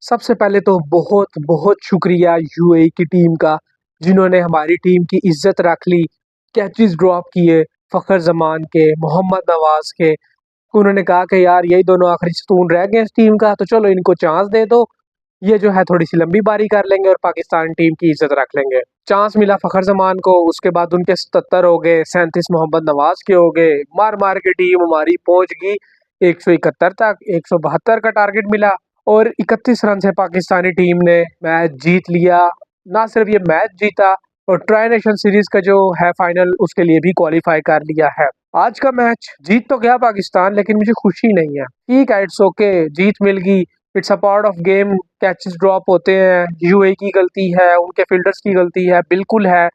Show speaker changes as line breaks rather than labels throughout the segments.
सबसे पहले तो बहुत बहुत शुक्रिया यूएई की टीम का, जिन्होंने हमारी टीम की इज्जत रख ली। कैचेस ड्रॉप किए फ़खर ज़मान के, मोहम्मद नवाज के। उन्होंने कहा कि यार यही दोनों आखिरी सतून रह गए इस टीम का, तो चलो इनको चांस दे दो। ये जो है थोड़ी सी लंबी बारी कर लेंगे और पाकिस्तान टीम की इज्जत रख लेंगे। चांस मिला फ़खर ज़मान को, उसके बाद उनके 77 हो गए, 37 मोहम्मद नवाज के हो गए। मार मार के टीम हमारी पहुंच गई 171 तक। 172 का टारगेट मिला और 31 रन से पाकिस्तानी टीम ने मैच जीत लिया। ना सिर्फ ये मैच जीता, और ट्राई नेशन सीरीज का जो है फाइनल, उसके लिए भी क्वालिफाई कर लिया है। आज का मैच जीत तो गया पाकिस्तान, लेकिन मुझे खुशी नहीं है। ठीक है, इट्स ओके, जीत मिल गई। It's a part of game. Catches drop होते हैं, यूएई की गलती है, उनके फील्डर्स की गलती है, बिल्कुल है,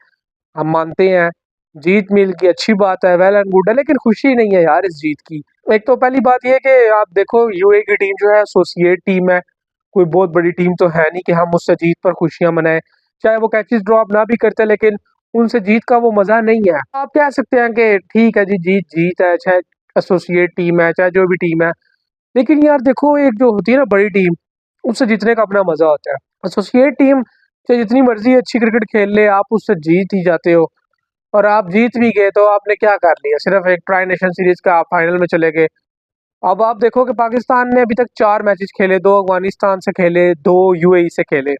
हम मानते हैं। जीत मिल गई, अच्छी बात है, वेल एंड गुड है, लेकिन खुशी नहीं है यार इस जीत की। एक तो पहली बात ये कि आप देखो, यूएई की टीम जो है एसोसिएट टीम है, कोई बहुत बड़ी टीम तो है नहीं कि हम उससे जीत पर खुशियां मनाएं। चाहे वो कैचेस ड्रॉप ना भी करते, लेकिन उनसे जीत का वो मजा नहीं है। आप कह सकते हैं कि ठीक है जी, जीत जीत है, चाहे एसोसिएट टीम है, चाहे जो भी टीम है। लेकिन यार देखो, एक जो होती है ना बड़ी टीम, उससे जीतने का अपना मजा होता है। एसोसिएट टीम चाहे जितनी मर्जी अच्छी क्रिकेट खेल ले, आप उससे जीत ही जाते हो। और आप जीत भी गए तो आपने क्या कर लिया, सिर्फ एक ट्राई नेशन सीरीज का आप फाइनल में चले गए। अब आप देखो कि पाकिस्तान ने अभी तक 4 मैचेस खेले, 2 अफगानिस्तान से खेले, 2 यूएई से खेले।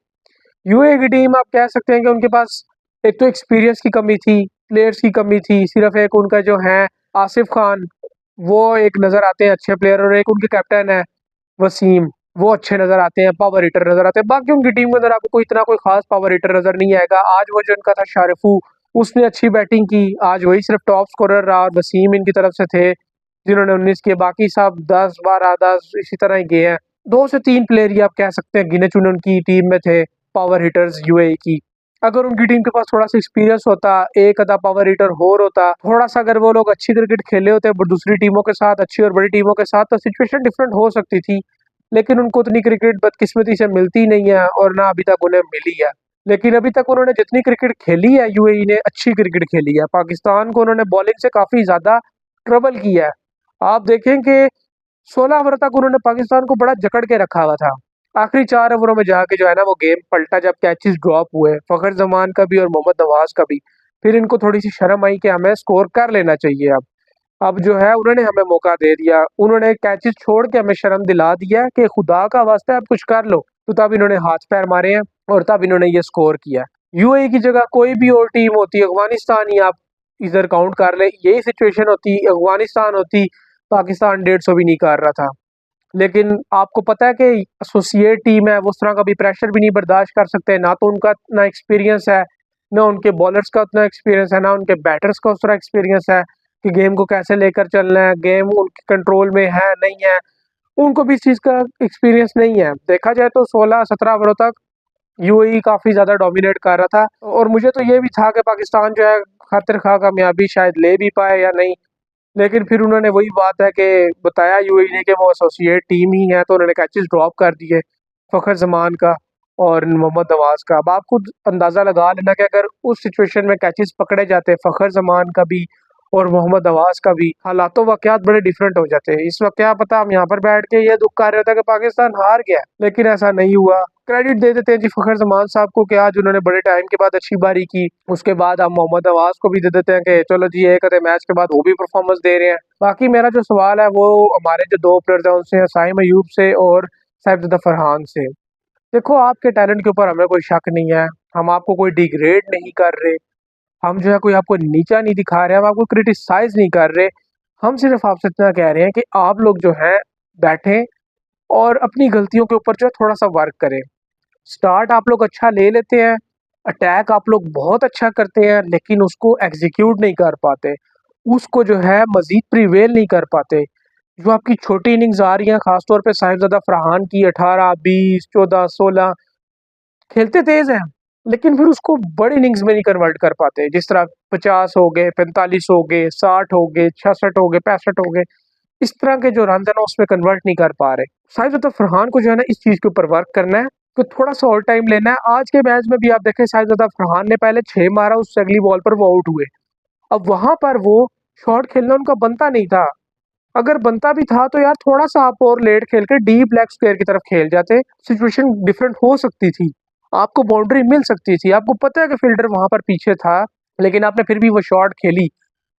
यूएई की टीम आप कह सकते हैं कि उनके पास एक तो एक्सपीरियंस की कमी थी, प्लेयर्स की कमी थी। सिर्फ एक उनका जो है आसिफ खान, वो एक नज़र आते हैं अच्छे प्लेयर, और एक उनके कैप्टन है वसीम, वो अच्छे नज़र आते हैं, पावर हिटर नज़र आते हैं। बाकी उनकी टीम के अंदर आपको कोई इतना कोई खास पावर हिटर नज़र नहीं आएगा। आज वो जो इनका था शारिफू, उसने अच्छी बैटिंग की, आज वही सिर्फ टॉप स्कोरर रहा, और वसीम इनकी तरफ से थे जिन्होंने 19 किए। बाकी सब 10 12 10 इसी तरह ही गए हैं। 2 से 3 प्लेयर ही आप कह सकते हैं गिने चुने उनकी टीम में थे, पावर हिटर्स यूएई की। अगर उनकी टीम के पास थोड़ा सा एक्सपीरियंस होता, एक आधा पावर हिटर और होता, थोड़ा सा अगर वो लोग अच्छी क्रिकेट खेले होते दूसरी टीमों के साथ, अच्छी और बड़ी टीमों के साथ, तो सिचुएशन डिफरेंट हो सकती थी। लेकिन उनको उतनी क्रिकेट बदकिस्मती से मिलती नहीं है, और ना अभी तक उन्हें मिली है। लेकिन अभी तक उन्होंने जितनी क्रिकेट खेली है, यूएई ने अच्छी क्रिकेट खेली है। पाकिस्तान को उन्होंने बॉलिंग से काफी ज्यादा ट्रबल किया है। आप देखें कि 16 ओवर तक उन्होंने पाकिस्तान को बड़ा जकड़ के रखा हुआ था। आखिरी 4 ओवरों में जाके जो है ना, वो गेम पलटा जब कैचेस ड्रॉप हुए, फखर जमान का भी और मोहम्मद नवाज का भी। फिर इनको थोड़ी सी शर्म आई कि हमें स्कोर कर लेना चाहिए। अब जो है उन्होंने हमें मौका दे दिया, उन्होंने कैचेस छोड़ के हमें शर्म दिला दिया कि खुदा का वास्ता आप कुछ कर लो। तो तब इन्होंने हाथ पैर मारे हैं, और तब इन्होंने ये स्कोर किया। यूएई की जगह कोई भी और टीम होती, अफगानिस्तान ही आप इधर काउंट कर ले, यही सिचुएशन होती, अफगानिस्तान होती, पाकिस्तान 150 भी नहीं कर रहा था। लेकिन आपको पता है कि एसोसिएट टीम है, वो उस तरह का भी प्रेशर भी नहीं बर्दाश्त कर सकते। ना तो उनका इतना एक्सपीरियंस है, ना उनके बॉलर्स का उतना एक्सपीरियंस है, ना उनके बैटर्स का उस तरह एक्सपीरियंस है कि गेम को कैसे लेकर चलना है, गेम उनके कंट्रोल में है नहीं है। उनको भी इस चीज़ का एक्सपीरियंस नहीं है। देखा जाए तो 16 17 ओवरों तक यूएई काफ़ी ज़्यादा डोमिनेट कर रहा था, और मुझे तो ये भी था कि पाकिस्तान जो है खातिर खा कामयाबी शायद ले भी पाए या नहीं। लेकिन फिर उन्होंने वही बात है कि बताया यूएई ने कि वो एसोसिएट टीम ही है, तो उन्होंने कैचेस ड्रॉप कर दिए फ़खर ज़मान का और मोहम्मद नवाज का। अब आप खुद अंदाज़ा लगा लेना कि अगर उस सिचुएशन में कैचेस पकड़े जाते फ़खर ज़मान का भी और मोहम्मद नवाज का भी, हालातों वाक़यात बड़े डिफरेंट हो जाते हैं। इस वक्त क्या पता हम यहाँ पर बैठ के ये दुख कर रहे होते कि पाकिस्तान हार गया, लेकिन ऐसा नहीं हुआ। क्रेडिट दे देते हैं जी फ़खर ज़मान साहब को कि आज उन्होंने बड़े टाइम के बाद अच्छी बारी की। उसके बाद हम मोहम्मद नवाज को भी दे देते हैं कि चलो जी, एक आधे मैच के बाद वो भी परफॉर्मेंस दे रहे हैं। बाकी मेरा जो सवाल है वो हमारे जो 2 प्लेयर्स हैं उनसे है, साइम अयूब से और साइफजदा फरहान से। देखो, आपके टैलेंट के ऊपर हमें कोई शक नहीं है, हम आपको कोई डिग्रेड नहीं कर रहे, हम जो है कोई आपको नीचा नहीं दिखा रहे, हम आपको क्रिटिसाइज नहीं कर रहे। हम सिर्फ आपसे इतना कह रहे हैं कि आप लोग जो हैं बैठें और अपनी गलतियों के ऊपर जो है थोड़ा सा वर्क करें। स्टार्ट आप लोग अच्छा ले लेते हैं, अटैक आप लोग बहुत अच्छा करते हैं, लेकिन उसको एग्जीक्यूट नहीं कर पाते, उसको जो है मजीद प्रिवेल नहीं कर पाते। जो आपकी छोटी इनिंग्स आ रही हैं, खासतौर पे साहिबजादा फरहान की 18 20 14 16, खेलते तेज हैं, लेकिन फिर उसको बड़ी इनिंग्स में नहीं कन्वर्ट कर पाते। जिस तरह 50 हो गए, 45 हो गए, 60 हो गए, 66 हो गए, 65 हो गए, इस तरह के जो रन है ना, उसमें कन्वर्ट नहीं कर पा रहे। साहिबजादा फरहान को जो है ना, इस चीज़ के ऊपर वर्क करना है, तो थोड़ा सा और टाइम लेना है। आज के मैच में भी आप देखें, साहिबजादा फरहान ने पहले 6 मारा, उससे अगली बॉल पर वो आउट हुए। अब वहां पर वो शॉट खेलना उनका बनता नहीं था। अगर बनता भी था तो यार थोड़ा सा आप और लेट खेल के डीप लेग स्क्वायर की तरफ खेल जाते, सिचुएशन डिफरेंट हो सकती थी, आपको बाउंड्री मिल सकती थी। आपको पता है कि फील्डर वहां पर पीछे था, लेकिन आपने फिर भी वो शॉट खेली।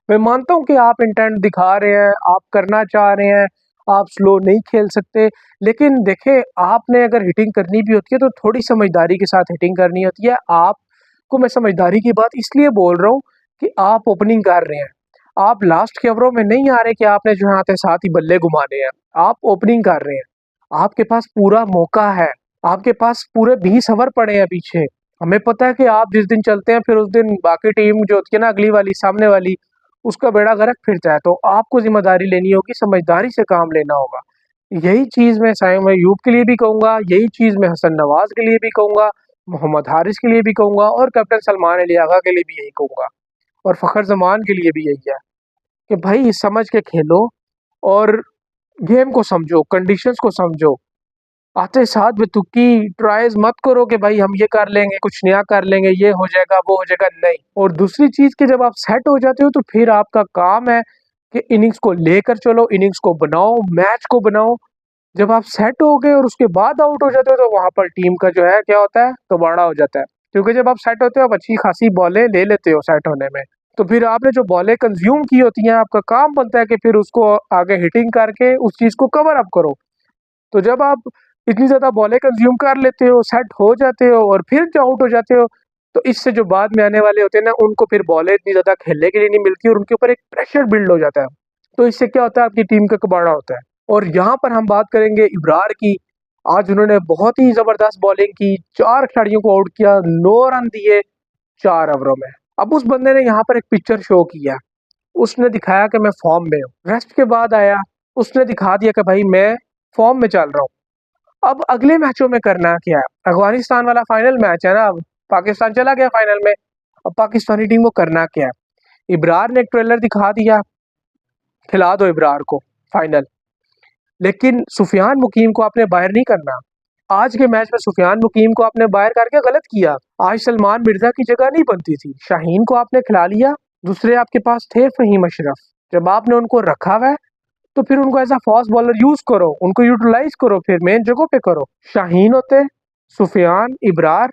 मैं मानता हूँ कि आप इंटेंट दिखा रहे हैं, आप करना चाह रहे हैं, आप स्लो नहीं खेल सकते, लेकिन देखें आपने अगर हिटिंग करनी भी होती है तो थोड़ी समझदारी के साथ हिटिंग करनी होती है। आपको मैं समझदारी की बात इसलिए बोल रहा हूँ कि आप ओपनिंग कर रहे हैं, आप लास्ट के ओवरों में नहीं आ रहे कि आपने जो यहाँ पे 7 ही बल्ले घुमाने हैं, आप ओपनिंग कर रहे हैं, आपके पास पूरा मौका है, आपके पास पूरे 20 ओवर पड़े हैं पीछे। हमें पता है कि आप जिस दिन चलते हैं फिर उस दिन बाकी टीम जो होती है ना, अगली वाली सामने वाली, उसका बेड़ा गर्क फिरता है। तो आपको जिम्मेदारी लेनी होगी, समझदारी से काम लेना होगा। यही चीज़ मैं साइम अयूब के लिए भी कहूँगा, यही चीज़ मैं हसन नवाज के लिए भी कहूँगा, मोहम्मद हारिस के लिए भी कहूँगा और कैप्टन सलमान अली आगा के लिए भी यही कहूँगा, और फ़खर जमान के लिए भी यही है कि भाई समझ के खेलो और गेम को समझो, कंडीशंस को समझो। आते साथ बेतुकी ट्राइज मत करो कि भाई हम ये कर लेंगे, कुछ नया कर लेंगे, ये हो जाएगा, वो हो जाएगा, नहीं। और दूसरी चीज़ कि जब आप सेट हो जाते हो तो फिर आपका काम है कि इनिंग्स को लेकर चलो, इनिंग्स को बनाओ, मैच को बनाओ। जब आप सेट हो गए और उसके बाद आउट हो जाते हो तो वहां पर टीम का जो है क्या होता है, तो बड़ा हो जाता है। क्योंकि जब आप सेट होते हो आप अच्छी खासी बॉलें ले लेते हो सेट होने में, तो फिर आपने जो बॉलें कंज्यूम की होती हैं आपका काम बनता है कि फिर उसको आगे हिटिंग करके उस चीज़ को कवर अप करो। तो जब आप इतनी ज़्यादा बॉलें कंज्यूम कर लेते हो, सेट हो जाते हो और फिर जो आउट हो जाते हो, तो इससे जो बाद में आने वाले होते हैं ना, उनको फिर बॉलें इतनी ज़्यादा खेलने के लिए नहीं मिलती और उनके ऊपर एक प्रेशर बिल्ड हो जाता है। तो इससे क्या होता है, आपकी टीम का कबाड़ा होता है। और यहाँ पर हम बात करेंगे इब्रार की। आज उन्होंने बहुत ही ज़बरदस्त बॉलिंग की, 4 खिलाड़ियों को आउट किया, 9 रन दिए 4 ओवरों में। अब उस बंदे ने यहाँ पर एक पिक्चर शो किया, उसने दिखाया कि मैं फॉर्म में हूँ। रेस्ट के बाद आया, उसने दिखा दिया कि भाई मैं फॉर्म में चल रहा हूँ। अब अगले मैचों में करना क्या है, अफगानिस्तान वाला फाइनल मैच है ना, अब पाकिस्तान चला गया फाइनल में, अब पाकिस्तानी टीम को करना क्या है। इब्रार ने एक ट्रेलर दिखा दिया, खिला दो इब्रार को फाइनल, लेकिन सुफियान मुकीम को आपने बाहर नहीं करना। आज के मैच में सुफियान मुकीम को आपने बाहर करके गलत किया। आज सलमान मिर्जा की जगह नहीं बनती थी, शाहीन को आपने खिला लिया, दूसरे आपके पास थे फहीम अशरफ। जब आपने उनको रखा हुआ है तो फिर उनको as a fast bowler use करो, उनको यूटिलाइज करो, फिर मेन जगहों पे करो। शाहीन होते, सुफियान, इब्रार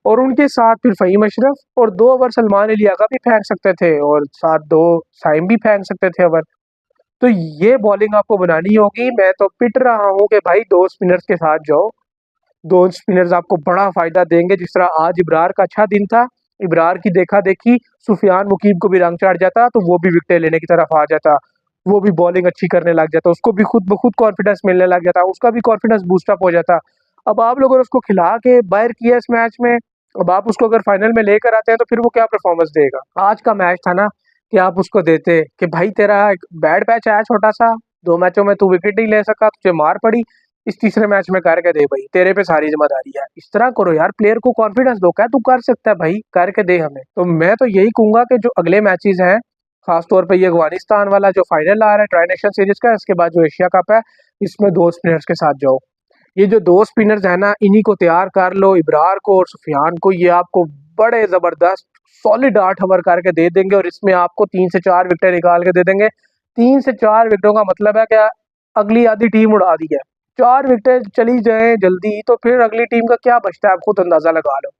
और उनके साथ फिर फहीम अशरफ, और 2 ओवर सलमान अली आगा भी फेंक सकते थे और साथ 2 साइम भी फेंक सकते थे ओवर। तो ये बॉलिंग आपको बनानी होगी। मैं तो पिट रहा हूँ कि भाई 2 स्पिनर्स के साथ जाओ, 2 स्पिनर्स आपको बड़ा फायदा देंगे। जिस तरह आज इब्रार का अच्छा दिन था, इब्रार की देखा देखी सुफियान मुकीम को भी रंग चढ़ जाता तो वो भी विकेट लेने की तरफ आ जाता, वो भी बॉलिंग अच्छी करने लग जाता, उसको भी खुद ब खुद कॉन्फिडेंस मिलने लग जाता, उसका भी कॉन्फिडेंस बूस्टअप हो जाता। अब आप लोगों ने उसको खिला के बाहर किया इस मैच में, अब आप उसको अगर फाइनल में लेकर आते हैं तो फिर वो क्या परफॉर्मेंस देगा। आज का मैच था ना कि आप उसको देते कि भाई तेरा एक बैड पैच आया छोटा सा, 2 मैचों में तू विकेट नहीं ले सका, तुझे मार पड़ी, इस तीसरे मैच में करके दे भाई, तेरे पे सारी जिम्मेदारी है। इस तरह करो यार, प्लेयर को कॉन्फिडेंस दो, क्या तू कर सकता है भाई, करके दे हमें। तो मैं तो यही कहूंगा कि जो अगले मैचेस हैं, खासतौर पे ये अफगानिस्तान वाला जो फाइनल आ रहा है ट्राई नेशन सीरीज का, इसके बाद जो एशिया कप है, इसमें 2 स्पिनर्स के साथ जाओ। ये जो 2 स्पिनर्स है ना, इन्हीं को तैयार कर लो, इब्रार को और सुफियान को। ये आपको बड़े जबरदस्त सॉलिड 8 ओवर करके दे देंगे और इसमें आपको 3 से 4 विकेट निकाल के दे देंगे। 3 से 4 विकेटों का मतलब है क्या, अगली आधी टीम उड़ा दी है। 4 विकेट चली जाए जल्दी तो फिर अगली टीम का क्या बचता है, आप खुद अंदाजा लगा लो।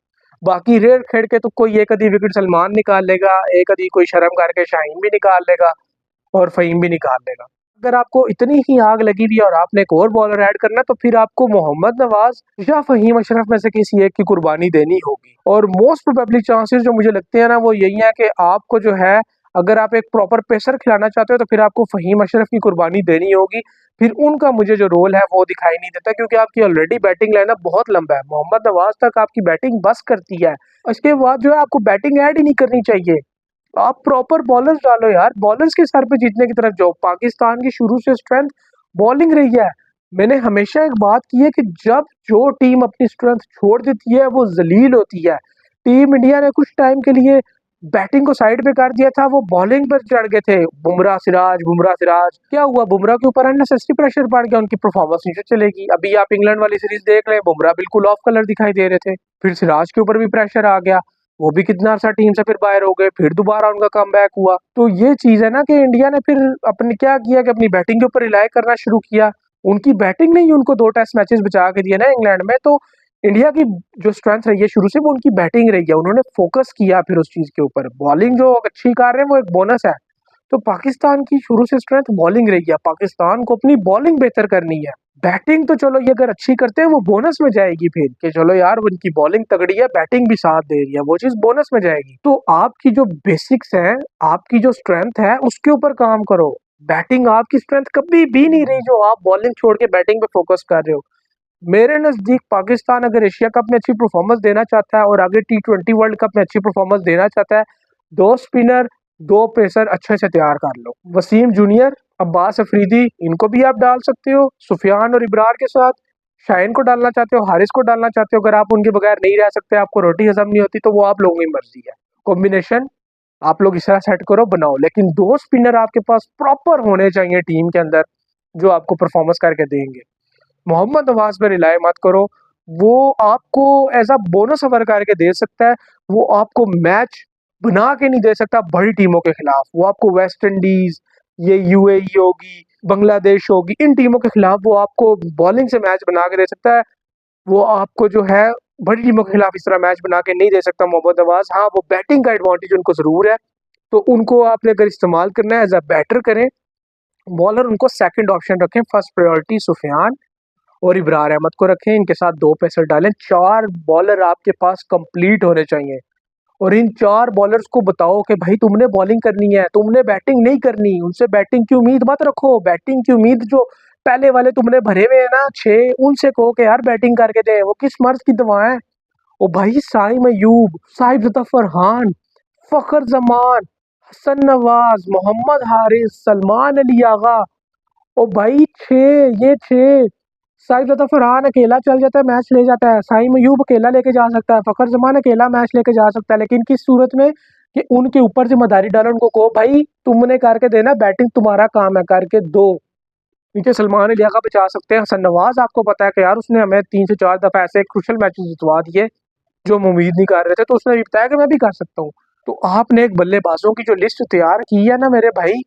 बाकी रेड खेड़ के तो कोई एक आधी विकेट सलमान निकाल लेगा, एक आधी कोई शर्म करके शाहीन भी निकाल लेगा और फ़हीम भी निकाल लेगा। अगर आपको इतनी ही आग लगी हुई है और आपने एक और बॉलर ऐड करना है तो फिर आपको मोहम्मद नवाज या फ़हीम अशरफ में से किसी एक की कुर्बानी देनी होगी। और मोस्ट प्रोबेबली चांसेस जो मुझे लगते हैं ना वो यही है कि आपको जो है, अगर आप एक प्रॉपर पेसर खिलाना चाहते हो तो फिर आपको फ़हीम अशरफ की कुर्बानी देनी होगी। फिर उनका मुझे जो रोल है वो दिखाई नहीं देता, क्योंकि आपकी ऑलरेडी बैटिंग लाइनअप बहुत लंबा है, मोहम्मद नवाज तक आपकी बैटिंग बस करती है। इसके बाद जो है आपको बैटिंग ऐड ही नहीं करनी चाहिए, आप प्रॉपर बॉलर्स डालो यार, बॉलर्स के सर पे जीतने की तरफ जाओ। पाकिस्तान की शुरू से स्ट्रेंथ बॉलिंग रही है। मैंने हमेशा एक बात की है कि जब जो टीम अपनी स्ट्रेंथ छोड़ देती है वो जलील होती है। टीम इंडिया ने कुछ टाइम के लिए बैटिंग को साइड पे कर दिया था, वो बॉलिंग पर चढ़ गए थे, बुमराह सिराज, बुमराह सिराज। क्या हुआ, बुमराह के ऊपर अननेसेसरी प्रेशर पड़ गया, उनकी परफॉर्मेंस नीचे चलेगी। अभी आप इंग्लैंड वाली सीरीज देख रहे हैं, बुमराह बिल्कुल ऑफ कलर दिखाई दे रहे थे, फिर सिराज के ऊपर भी प्रेशर आ गया, वो भी कितना अर्सा टीम से फिर बाहर हो गए, फिर दोबारा उनका कमबैक हुआ। तो ये चीज है ना कि इंडिया ने फिर अपने क्या किया कि अपनी बैटिंग के ऊपर रिलाई करना शुरू किया। उनकी बैटिंग ने ही उनको 2 टेस्ट मैचेस बचा के दिए ना इंग्लैंड में। तो इंडिया की जो स्ट्रेंथ रही है शुरू से वो उनकी बैटिंग रही है, उन्होंने फोकस किया फिर उस चीज के ऊपर। बॉलिंग जो अच्छी कर रहे हैं वो एक बोनस है। तो पाकिस्तान की शुरू से स्ट्रेंथ बॉलिंग रही है, पाकिस्तान को अपनी बॉलिंग बेहतर करनी है। बैटिंग तो चलो ये अगर अच्छी करते हैं वो बोनस में जाएगी फिर कि चलो यार उनकी बॉलिंग तगड़ी है, बैटिंग भी साथ दे रही है, वो चीज बोनस में जाएगी। तो आपकी जो बेसिक्स हैं, आपकी जो स्ट्रेंथ है उसके ऊपर काम करो। बैटिंग आपकी स्ट्रेंथ कभी भी नहीं रही जो आप बॉलिंग छोड़ के बैटिंग पे फोकस कर रहे हो। मेरे नजदीक पाकिस्तान अगर एशिया कप में अच्छी परफॉर्मेंस देना चाहता है और आगे T20 वर्ल्ड कप में अच्छी परफॉर्मेंस देना चाहता है, 2 स्पिनर 2 पेसर अच्छे से तैयार कर लो। वसीम जूनियर, अब्बास अफरीदी, इनको भी आप डाल सकते हो सुफियान और इब्रार के साथ। शाहीन को डालना चाहते हो, हारिस को डालना चाहते हो, अगर आप उनके बगैर नहीं रह सकते, आपको रोटी हजम नहीं होती, तो वो आप लोगों की मर्जी है। कॉम्बिनेशन आप लोग इस तरह सेट करो, बनाओ, लेकिन 2 स्पिनर आपके पास प्रॉपर होने चाहिए टीम के अंदर जो आपको परफॉर्मेंस करके देंगे। मोहम्मद नवाज पे रिलाई मत करो, वो आपको एज अ बोनस ओवर करके दे सकता है, वो आपको मैच बना के नहीं दे सकता बड़ी टीमों के खिलाफ। वो आपको वेस्ट इंडीज, ये यूएई होगी, बांग्लादेश होगी, इन टीमों के खिलाफ वो आपको बॉलिंग से मैच बना के दे सकता है। वो आपको जो है बड़ी टीमों के खिलाफ इस तरह मैच बना के नहीं दे सकता मोहम्मद नवाज। हाँ, वो बैटिंग का एडवांटेज उनको जरूर है, तो उनको आपने अगर इस्तेमाल करना है एज अ बैटर करें। बॉलर उनको सेकंड ऑप्शन रखें, फर्स्ट प्रायोरिटी सुफियान और इब्रार अहमद को रखें, इनके साथ 2 पेसर डालें। 4 बॉलर आपके पास कंप्लीट होने चाहिए और इन 4 बॉलर्स को बताओ कि भाई तुमने बॉलिंग करनी है, तुमने बैटिंग नहीं करनी। उनसे बैटिंग की उम्मीद मत रखो। बैटिंग की उम्मीद जो पहले वाले तुमने भरे हुए हैं ना 6, उनसे कहो कि यार बैटिंग करके दे। वो किस मर्ज की दवा है? ओ भाई, साइम अयूब, साहिब जफर खान, फखर जमान, हसन नवाज, मोहम्मद हारिस, सलमान अली आगा। ओ भाई 6, ये 6। साइम ज़्यादा फरहान अकेला चल जाता है, मैच ले जाता है। साइम अयूब अकेला लेके जा सकता है, फखर जमान अकेला मैच लेके जा सकता है, लेकिन किस सूरत में कि उनके ऊपर जिम्मेदारी डालो। उनको कहो भाई तुमने करके देना, बैटिंग तुम्हारा काम है, करके दो। नीचे सलमान अली आगा बचा सकते हैं। हसन नवाज आपको पता है कि यार उसने हमें 3 से 4 दफा ऐसे क्रुशल मैचेस जितवा दिए जो हम उम्मीद नहीं कर रहे थे, तो उसने भी बताया कि मैं भी कर सकता हूँ। तो आपने एक बल्लेबाजों की जो लिस्ट तैयार की है ना मेरे भाई,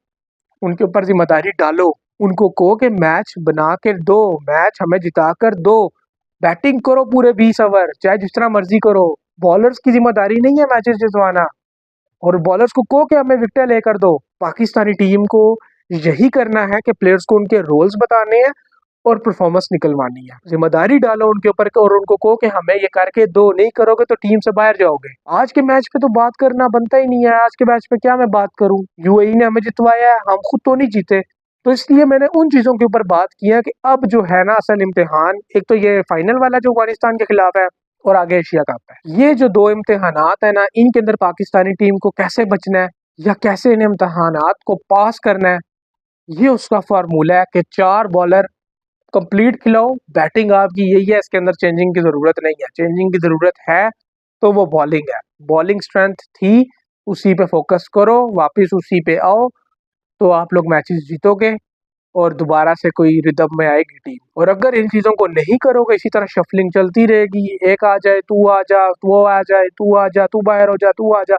उनके ऊपर जिम्मेदारी डालो। उनको कहो कि मैच बना के दो, मैच हमें जिता कर दो। बैटिंग करो पूरे 20 ओवर, चाहे जिस तरह मर्जी करो। बॉलर्स की जिम्मेदारी नहीं है मैचेस जितवाना, और बॉलर्स को कहो कि हमें विकेट लेकर दो। पाकिस्तानी टीम को यही करना है कि प्लेयर्स को उनके रोल्स बताने हैं और परफॉर्मेंस निकलवानी है। जिम्मेदारी डालो उनके ऊपर और उनको कहो कि हमें ये करके दो, नहीं करोगे तो टीम से बाहर जाओगे। आज के मैच पे तो बात करना बनता ही नहीं है। आज के मैच पे क्या मैं बात करूं? यूएई ने हमें जितवाया है, हम खुद तो नहीं जीते। तो इसलिए मैंने उन चीजों के ऊपर बात की है कि अब जो है ना असल इम्तिहान, एक तो ये फाइनल वाला जो अफगानिस्तान के खिलाफ है और आगे एशिया कप है। ये जो 2 इम्तिहानात है ना, इनके अंदर पाकिस्तानी टीम को कैसे बचना है या कैसे इन इम्तिहानात को पास करना है, ये उसका फार्मूला है कि 4 बॉलर कंप्लीट खिलाओ। बैटिंग आपकी यही है, इसके अंदर चेंजिंग की जरूरत नहीं है। चेंजिंग की जरूरत है तो वो बॉलिंग है। बॉलिंग स्ट्रेंथ थी, उसी पे फोकस करो, वापस उसी पे आओ, तो आप लोग मैचेस जीतोगे और दोबारा से कोई रिदम में आएगी टीम। और अगर इन चीजों को नहीं करोगे, इसी तरह शफलिंग चलती रहेगी, एक आ जाए तू आ जा, वो आ जाए तू आ जा, तू बाहर हो जा, तू आ जा,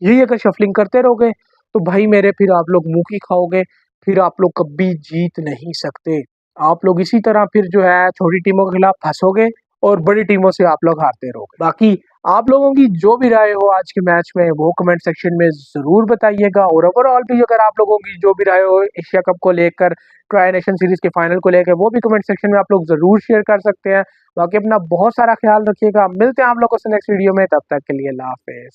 यही अगर शफलिंग करते रहोगे तो भाई मेरे फिर आप लोग मुंह की खाओगे, फिर आप लोग कभी जीत नहीं सकते। आप लोग इसी तरह फिर जो है छोटी टीमों के खिलाफ फंसोगे और बड़ी टीमों से आप लोग हारते रहोगे। बाकी आप लोगों की जो भी राय हो आज के मैच में वो कमेंट सेक्शन में जरूर बताइएगा। और ओवरऑल भी अगर आप लोगों की जो भी राय हो एशिया कप को लेकर, ट्राई नेशन सीरीज के फाइनल को लेकर, वो भी कमेंट सेक्शन में आप लोग जरूर शेयर कर सकते हैं। बाकी अपना बहुत सारा ख्याल रखिएगा, मिलते हैं आप लोगों से नेक्स्ट वीडियो में, तब तक के लिए अल्लाह हाफिज।